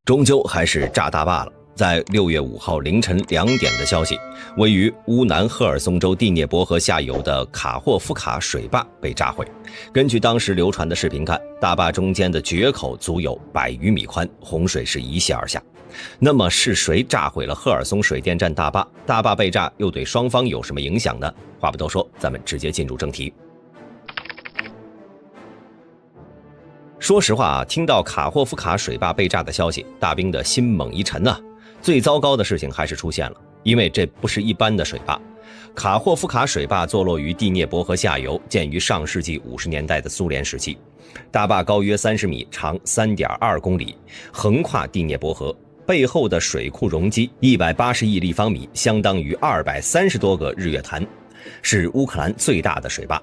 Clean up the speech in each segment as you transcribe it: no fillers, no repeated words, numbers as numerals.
终究还是炸大坝了。在6月5号凌晨2点的消息，位于乌南赫尔松州第聂伯河下游的卡霍夫卡水坝被炸毁。根据当时流传的视频看，大坝中间的决口足有100余米宽，洪水是一泻而下。那么是谁炸毁了赫尔松水电站大坝？大坝被炸又对双方有什么影响呢？话不多说，咱们直接进入正题。说实话听到卡霍夫卡水坝被炸的消息，大兵的心猛一沉啊！最糟糕的事情还是出现了，因为这不是一般的水坝。卡霍夫卡水坝坐落于第聂伯河下游，建于上世纪50年代的苏联时期。大坝高约30米，长3.2公里，横跨第聂伯河，背后的水库容积180亿立方米，相当于230多个日月潭，是乌克兰最大的水坝。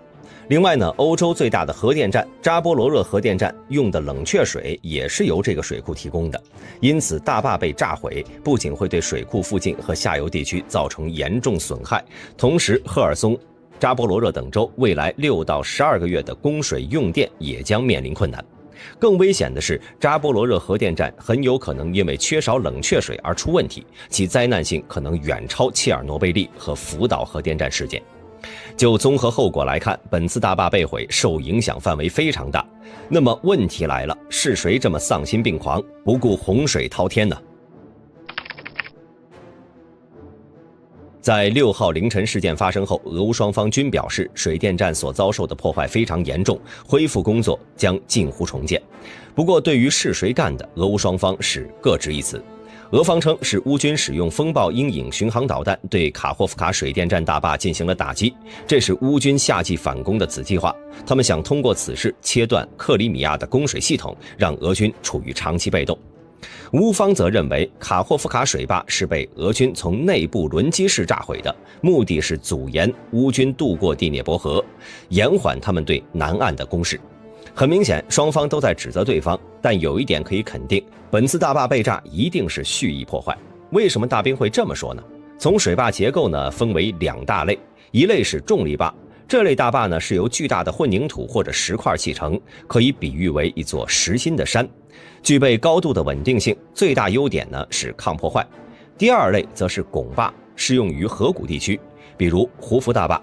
另外呢，欧洲最大的核电站扎波罗热核电站用的冷却水也是由这个水库提供的，因此大坝被炸毁，不仅会对水库附近和下游地区造成严重损害，同时赫尔松、扎波罗热等州未来6到12个月的供水用电也将面临困难。更危险的是，扎波罗热核电站很有可能因为缺少冷却水而出问题，其灾难性可能远超切尔诺贝利和福岛核电站事件。就综合后果来看，本次大坝被毁受影响范围非常大。那么问题来了，是谁这么丧心病狂，不顾洪水滔天呢？在6号凌晨事件发生后，俄乌双方均表示水电站所遭受的破坏非常严重，恢复工作将近乎重建。不过对于是谁干的，俄乌双方是各执一词。俄方称是乌军使用风暴阴影巡航导弹对卡霍夫卡水电站大坝进行了打击，这是乌军夏季反攻的子计划。他们想通过此事切断克里米亚的供水系统，让俄军处于长期被动。乌方则认为卡霍夫卡水坝是被俄军从内部轮机式炸毁的，目的是阻延乌军渡过第聂伯河，延缓他们对南岸的攻势。很明显，双方都在指责对方，但有一点可以肯定，本次大坝被炸一定是蓄意破坏。为什么大兵会这么说呢？从水坝结构呢分为2大类，一类是重力坝，这类大坝呢是由巨大的混凝土或者石块砌成，可以比喻为一座实心的山，具备高度的稳定性，最大优点呢是抗破坏。第二类则是拱坝，适用于河谷地区，比如胡佛大坝。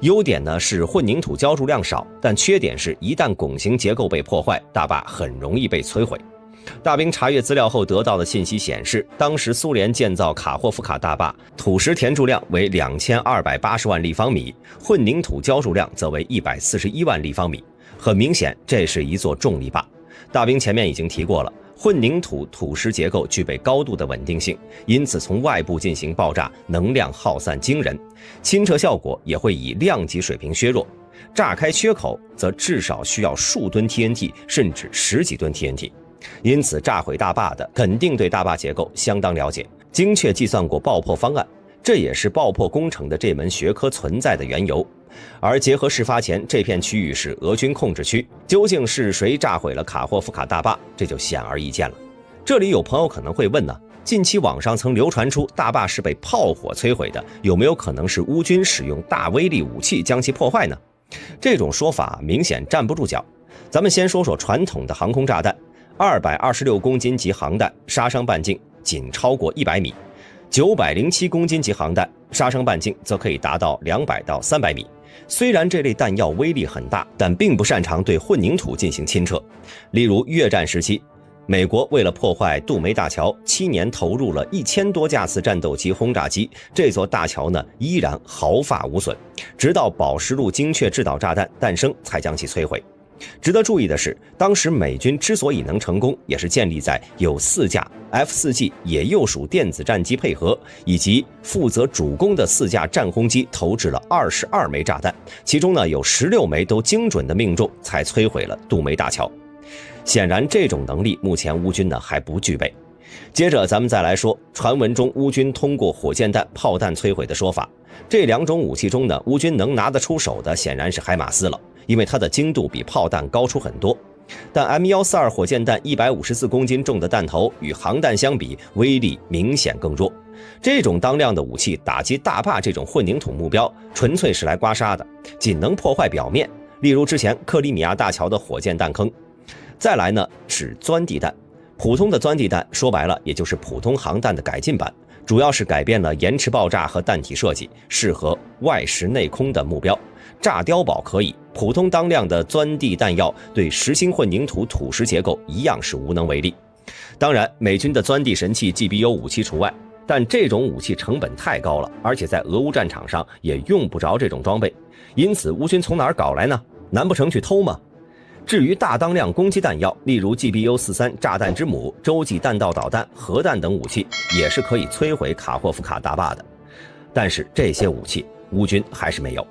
优点呢是混凝土浇筑量少，但缺点是一旦拱形结构被破坏，大坝很容易被摧毁。大兵查阅资料后得到的信息显示，当时苏联建造卡霍夫卡大坝，土石填筑量为2280万立方米，混凝土浇筑量则为141万立方米。很明显，这是一座重力坝。大兵前面已经提过了，混凝土土石结构具备高度的稳定性，因此从外部进行爆炸，能量耗散惊人，清澈效果也会以量级水平削弱。炸开缺口则至少需要数吨 TNT， 甚至10几吨 TNT。因此炸毁大坝的肯定对大坝结构相当了解，精确计算过爆破方案，这也是爆破工程的这门学科存在的缘由。而结合事发前这片区域是俄军控制区，究竟是谁炸毁了卡霍夫卡大坝，这就显而易见了。这里有朋友可能会问呢，近期网上曾流传出大坝是被炮火摧毁的，有没有可能是乌军使用大威力武器将其破坏呢？这种说法明显站不住脚。咱们先说说传统的航空炸弹，226公斤级航弹杀伤半径仅超过100米，907公斤级航弹杀伤半径则可以达到200到300米。虽然这类弹药威力很大，但并不擅长对混凝土进行侵彻。例如越战时期，美国为了破坏杜梅大桥，7年投入了1000多架次战斗机轰炸机，这座大桥呢依然毫发无损，直到宝石路精确制导炸弹诞生才将其摧毁。值得注意的是，当时美军之所以能成功，也是建立在有4架 F4G 野鼬鼠电子战机配合，以及负责主攻的4架战轰机投掷了22枚炸弹，其中呢有16枚都精准的命中，才摧毁了杜梅大桥。显然这种能力目前乌军呢还不具备。接着咱们再来说传闻中乌军通过火箭弹、炮弹摧毁的说法。这2种武器中呢，乌军能拿得出手的显然是海马斯了，因为它的精度比炮弹高出很多。但 M142 火箭弹154公斤重的弹头与航弹相比，威力明显更弱。这种当量的武器打击大坝这种混凝土目标，纯粹是来刮痧的，仅能破坏表面，例如之前克里米亚大桥的火箭弹坑。再来呢是钻地弹，普通的钻地弹说白了也就是普通航弹的改进版，主要是改变了延迟爆炸和弹体设计，适合外实内空的目标。炸碉堡可以，普通当量的钻地弹药对实心混凝土土石结构一样是无能为力。当然，美军的钻地神器 GBU 武器除外，但这种武器成本太高了，而且在俄乌战场上也用不着这种装备，因此乌军从哪儿搞来呢？难不成去偷吗？至于大当量攻击弹药，例如 GBU-43 炸弹之母、洲际弹道导弹、核弹等武器，也是可以摧毁卡霍夫卡大坝的。但是这些武器乌军还是没有。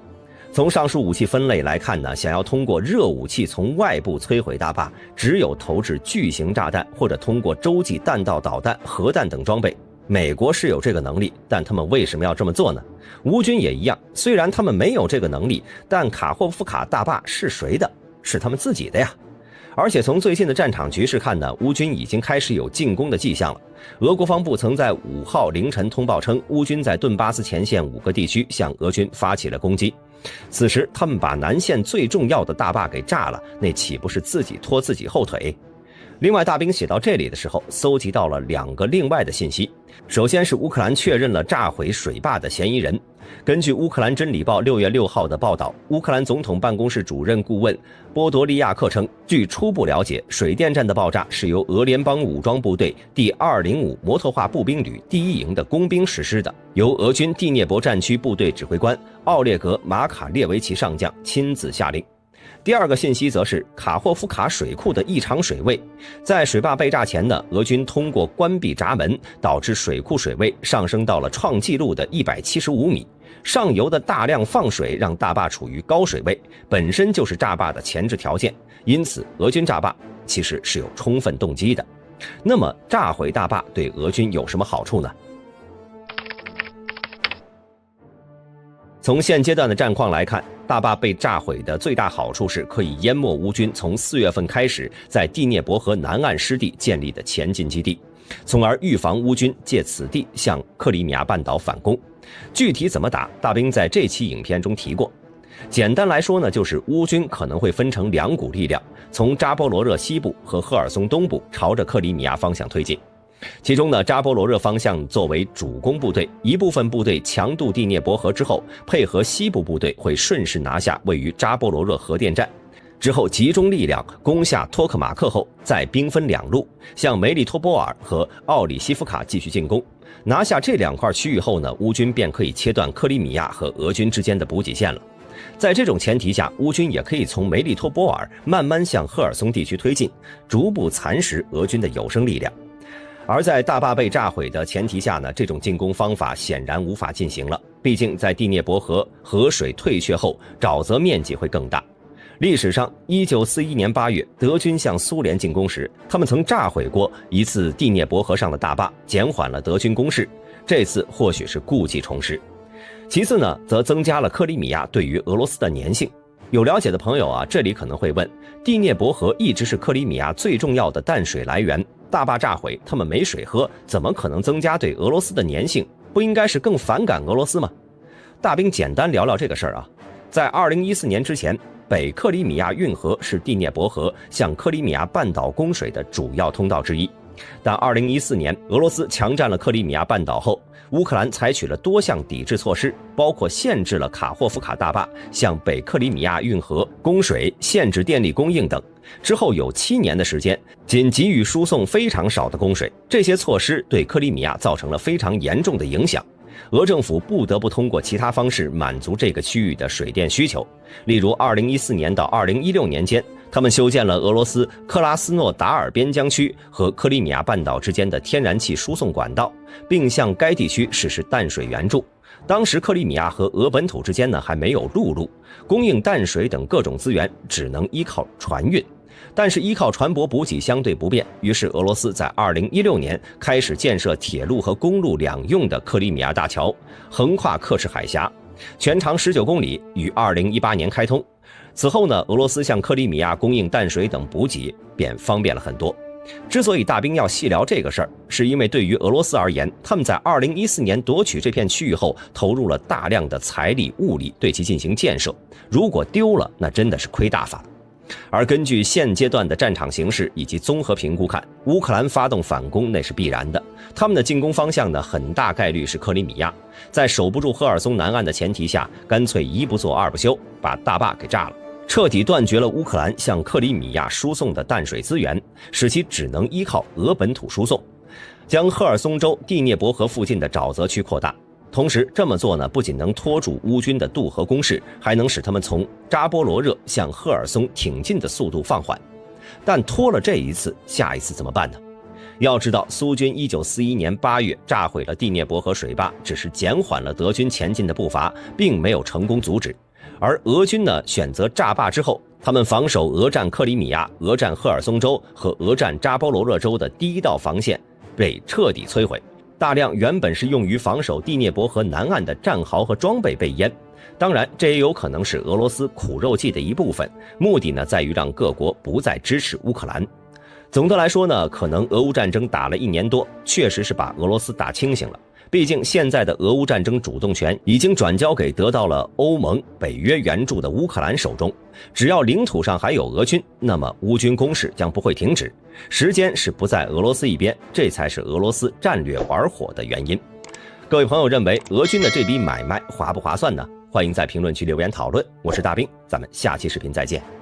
从上述武器分类来看呢，想要通过热武器从外部摧毁大坝，只有投掷巨型炸弹或者通过洲际弹道导弹、核弹等装备。美国是有这个能力，但他们为什么要这么做呢？乌军也一样，虽然他们没有这个能力，但卡霍夫卡大坝是谁的？是他们自己的呀。而且从最近的战场局势看呢，乌军已经开始有进攻的迹象了。俄国防部曾在5号凌晨通报称，乌军在顿巴斯前线5个地区向俄军发起了攻击。此时他们把南线最重要的大坝给炸了，那岂不是自己拖自己后腿？另外，大兵写到这里的时候，搜集到了2个另外的信息。首先是乌克兰确认了炸毁水坝的嫌疑人。根据乌克兰真理报6月6号的报道，乌克兰总统办公室主任顾问波多利亚克称，据初步了解，水电站的爆炸是由俄联邦武装部队第205摩托化步兵旅第1营的工兵实施的，由俄军第聂伯战区部队指挥官奥列格·马卡列维奇上将亲自下令。第2个信息则是卡霍夫卡水库的异常水位。在水坝被炸前呢，俄军通过关闭闸门，导致水库水位上升到了创纪录的175米。上游的大量放水让大坝处于高水位，本身就是炸坝的前置条件，因此俄军炸坝其实是有充分动机的。那么炸毁大坝对俄军有什么好处呢？从现阶段的战况来看，大坝被炸毁的最大好处是可以淹没乌军从4月份开始在第聂伯河南岸湿地建立的前进基地，从而预防乌军借此地向克里米亚半岛反攻。具体怎么打，大兵在这期影片中提过。简单来说呢，就是乌军可能会分成2股力量，从扎波罗热西部和赫尔松东部朝着克里米亚方向推进。其中呢，扎波罗热方向作为主攻部队，一部分部队强渡第聂伯河之后，配合西部部队会顺势拿下位于扎波罗热核电站，之后集中力量攻下托克马克后，再兵分2路，向梅利托波尔和奥里西夫卡继续进攻。拿下这2块区域后呢，乌军便可以切断克里米亚和俄军之间的补给线了。在这种前提下，乌军也可以从梅利托波尔慢慢向赫尔松地区推进，逐步蚕食俄军的有生力量。而在大坝被炸毁的前提下呢，这种进攻方法显然无法进行了，毕竟在第聂伯河河水退却后，沼泽面积会更大。历史上1941年8月，德军向苏联进攻时，他们曾炸毁过一次第聂伯河上的大坝，减缓了德军攻势。这次或许是故技重施。其次呢，则增加了克里米亚对于俄罗斯的粘性。有了解的朋友啊，这里可能会问，第聂伯河一直是克里米亚最重要的淡水来源，大坝炸毁，他们没水喝，怎么可能增加对俄罗斯的粘性？不应该是更反感俄罗斯吗？大兵简单聊聊这个事儿啊。在2014年之前，北克里米亚运河是第聂伯河向克里米亚半岛供水的主要通道之一。但2014年俄罗斯强占了克里米亚半岛后，乌克兰采取了多项抵制措施，包括限制了卡霍夫卡大坝向北克里米亚运河供水、限制电力供应等。之后有7年的时间，仅给予输送非常少的供水，这些措施对克里米亚造成了非常严重的影响。俄政府不得不通过其他方式满足这个区域的水电需求，例如2014年到2016年间，他们修建了俄罗斯克拉斯诺达尔边疆区和克里米亚半岛之间的天然气输送管道，并向该地区实施淡水援助。当时克里米亚和俄本土之间呢还没有陆路，供应淡水等各种资源只能依靠船运。但是依靠船舶补给相对不便，于是俄罗斯在2016年开始建设铁路和公路两用的克里米亚大桥，横跨刻赤海峡，全长19公里，于2018年开通。此后呢，俄罗斯向克里米亚供应淡水等补给便方便了很多。之所以大兵要细聊这个事儿，是因为对于俄罗斯而言，他们在2014年夺取这片区域后，投入了大量的财力物力对其进行建设，如果丢了，那真的是亏大发了。而根据现阶段的战场形势以及综合评估看，乌克兰发动反攻那是必然的。他们的进攻方向呢，很大概率是克里米亚。在守不住赫尔松南岸的前提下，干脆一不做二不休，把大坝给炸了，彻底断绝了乌克兰向克里米亚输送的淡水资源，使其只能依靠俄本土输送，将赫尔松州第聂伯河附近的沼泽区扩大。同时这么做呢，不仅能拖住乌军的渡河攻势，还能使他们从扎波罗热向赫尔松挺进的速度放缓。但拖了这一次，下一次怎么办呢？要知道，苏军1941年8月炸毁了第聂伯河水坝，只是减缓了德军前进的步伐，并没有成功阻止。而俄军呢，选择炸坝之后，他们防守俄占克里米亚、俄占赫尔松州和俄占扎波罗热州的第一道防线被彻底摧毁。大量原本是用于防守第聂伯河南岸的战壕和装备被淹，当然这也有可能是俄罗斯苦肉计的一部分，目的呢在于让各国不再支持乌克兰。总的来说呢，可能俄乌战争打了1年多，确实是把俄罗斯打清醒了。毕竟现在的俄乌战争主动权已经转交给得到了欧盟、北约援助的乌克兰手中，只要领土上还有俄军，那么乌军攻势将不会停止。时间是不在俄罗斯一边，这才是俄罗斯战略玩火的原因。各位朋友认为俄军的这笔买卖划不划算呢？欢迎在评论区留言讨论。我是大兵，咱们下期视频再见。